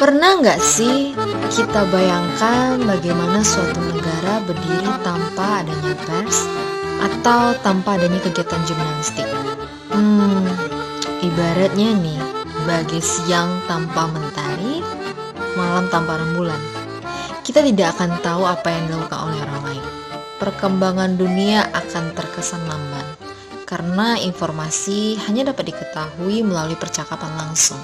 Pernah nggak sih kita bayangkan bagaimana suatu negara berdiri tanpa adanya pers atau tanpa adanya kegiatan jurnalistik? Ibaratnya nih, bagai siang tanpa mentari, malam tanpa rembulan. Kita tidak akan tahu apa yang dilakukan oleh orang lain. Perkembangan dunia akan terkesan lamban, karena informasi hanya dapat diketahui melalui percakapan langsung.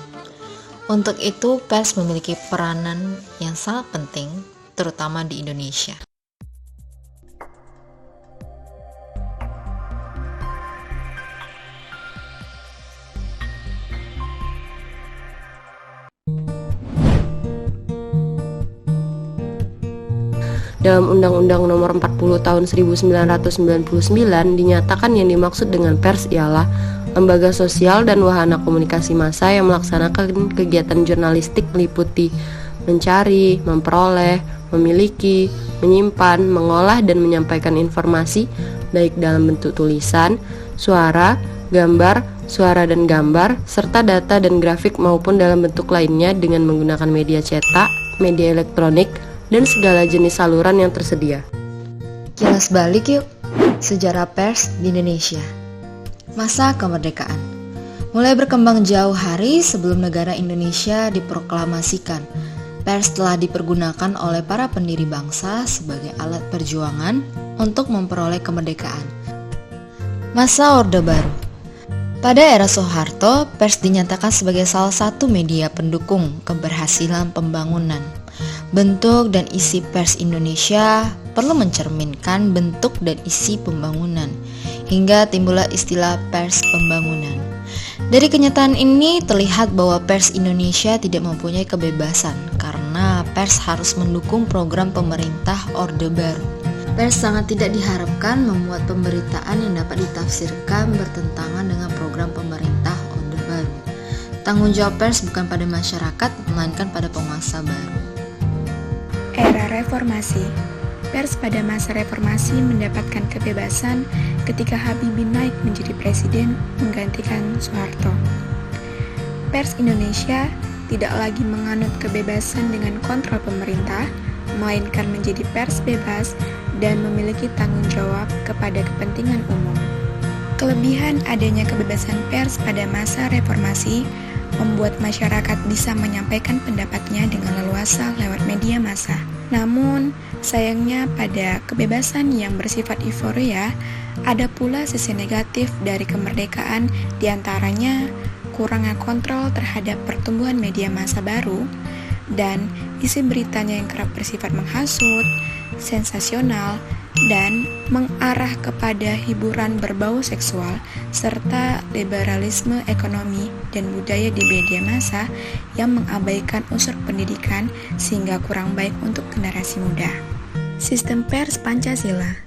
Untuk itu, pers memiliki peranan yang sangat penting, terutama di Indonesia. Dalam Undang-Undang Nomor 40 Tahun 1999 dinyatakan yang dimaksud dengan pers ialah lembaga sosial dan wahana komunikasi massa yang melaksanakan kegiatan jurnalistik meliputi mencari, memperoleh, memiliki, menyimpan, mengolah dan menyampaikan informasi baik dalam bentuk tulisan, suara, gambar, suara dan gambar, serta data dan grafik maupun dalam bentuk lainnya dengan menggunakan media cetak, media elektronik, dan segala jenis saluran yang tersedia. Kilas balik yuk, sejarah pers di Indonesia. Masa kemerdekaan mulai berkembang jauh hari sebelum negara Indonesia diproklamasikan. Pers telah dipergunakan oleh para pendiri bangsa sebagai alat perjuangan untuk memperoleh kemerdekaan. Masa Orde Baru. Pada era Soeharto, pers dinyatakan sebagai salah satu media pendukung keberhasilan pembangunan. Bentuk dan isi pers Indonesia perlu mencerminkan bentuk dan isi pembangunan, hingga timbullah istilah pers pembangunan. Dari kenyataan ini terlihat bahwa pers Indonesia tidak mempunyai kebebasan karena pers harus mendukung program pemerintah Orde Baru. Pers sangat tidak diharapkan memuat pemberitaan yang dapat ditafsirkan bertentangan dengan program pemerintah Orde Baru. Tanggung jawab pers bukan pada masyarakat, melainkan pada penguasa baru. Era Reformasi. Pers pada masa reformasi mendapatkan kebebasan ketika Habibie naik menjadi presiden menggantikan Soeharto. Pers Indonesia tidak lagi menganut kebebasan dengan kontrol pemerintah, melainkan menjadi pers bebas dan memiliki tanggung jawab kepada kepentingan umum. Kelebihan adanya kebebasan pers pada masa reformasi membuat masyarakat bisa menyampaikan pendapatnya dengan leluasa lewat media massa. Namun, sayangnya pada kebebasan yang bersifat euforia, ada pula sisi negatif dari kemerdekaan, diantaranya kurangnya kontrol terhadap pertumbuhan media massa baru, dan isi beritanya yang kerap bersifat menghasut, sensasional, dan mengarah kepada hiburan berbau seksual, serta liberalisme ekonomi dan budaya di media massa yang mengabaikan unsur pendidikan sehingga kurang baik untuk generasi muda. Sistem pers Pancasila.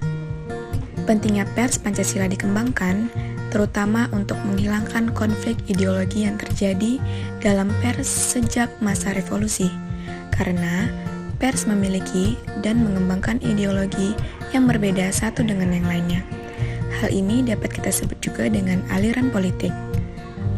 Pentingnya pers Pancasila dikembangkan terutama untuk menghilangkan konflik ideologi yang terjadi dalam pers sejak masa revolusi, karena pers memiliki dan mengembangkan ideologi yang berbeda satu dengan yang lainnya. Hal ini dapat kita sebut juga dengan aliran politik.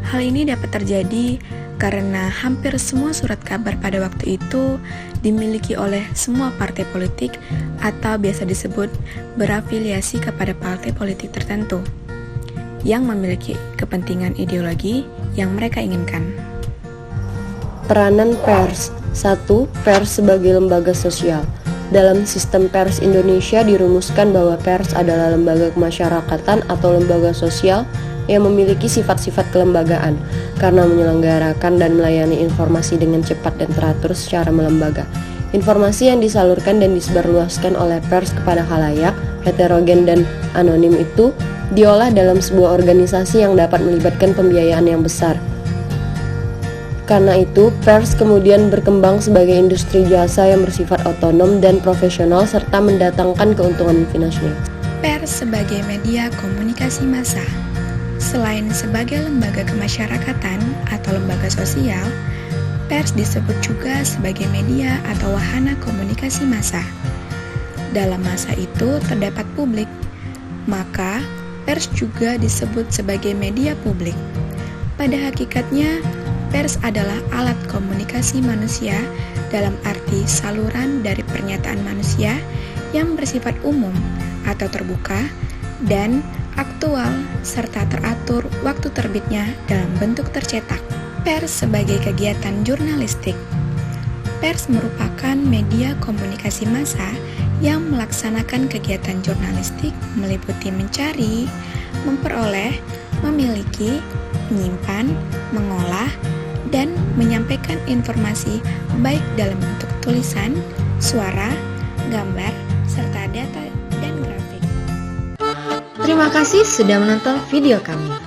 Hal ini dapat terjadi karena hampir semua surat kabar pada waktu itu dimiliki oleh semua partai politik atau biasa disebut berafiliasi kepada partai politik tertentu yang memiliki kepentingan ideologi yang mereka inginkan. Peranan pers. 1. Pers sebagai lembaga sosial. Dalam sistem pers Indonesia dirumuskan bahwa pers adalah lembaga kemasyarakatan atau lembaga sosial yang memiliki sifat-sifat kelembagaan karena menyelenggarakan dan melayani informasi dengan cepat dan teratur secara melembaga. Informasi yang disalurkan dan disebarluaskan oleh pers kepada khalayak, heterogen dan anonim itu diolah dalam sebuah organisasi yang dapat melibatkan pembiayaan yang besar. Karena itu, pers kemudian berkembang sebagai industri jasa yang bersifat otonom dan profesional serta mendatangkan keuntungan finansial. Pers sebagai media komunikasi massa. Selain sebagai lembaga kemasyarakatan atau lembaga sosial, pers disebut juga sebagai media atau wahana komunikasi massa. Dalam massa itu terdapat publik, maka pers juga disebut sebagai media publik. Pada hakikatnya, Pers adalah alat komunikasi manusia dalam arti saluran dari pernyataan manusia yang bersifat umum atau terbuka dan aktual serta teratur waktu terbitnya dalam bentuk tercetak. Pers sebagai kegiatan jurnalistik. Pers merupakan media komunikasi massa yang melaksanakan kegiatan jurnalistik meliputi mencari, memperoleh, memiliki, menyimpan, mengolah, dan menyampaikan informasi baik dalam bentuk tulisan, suara, gambar, serta data dan grafik. Terima kasih sudah menonton video kami.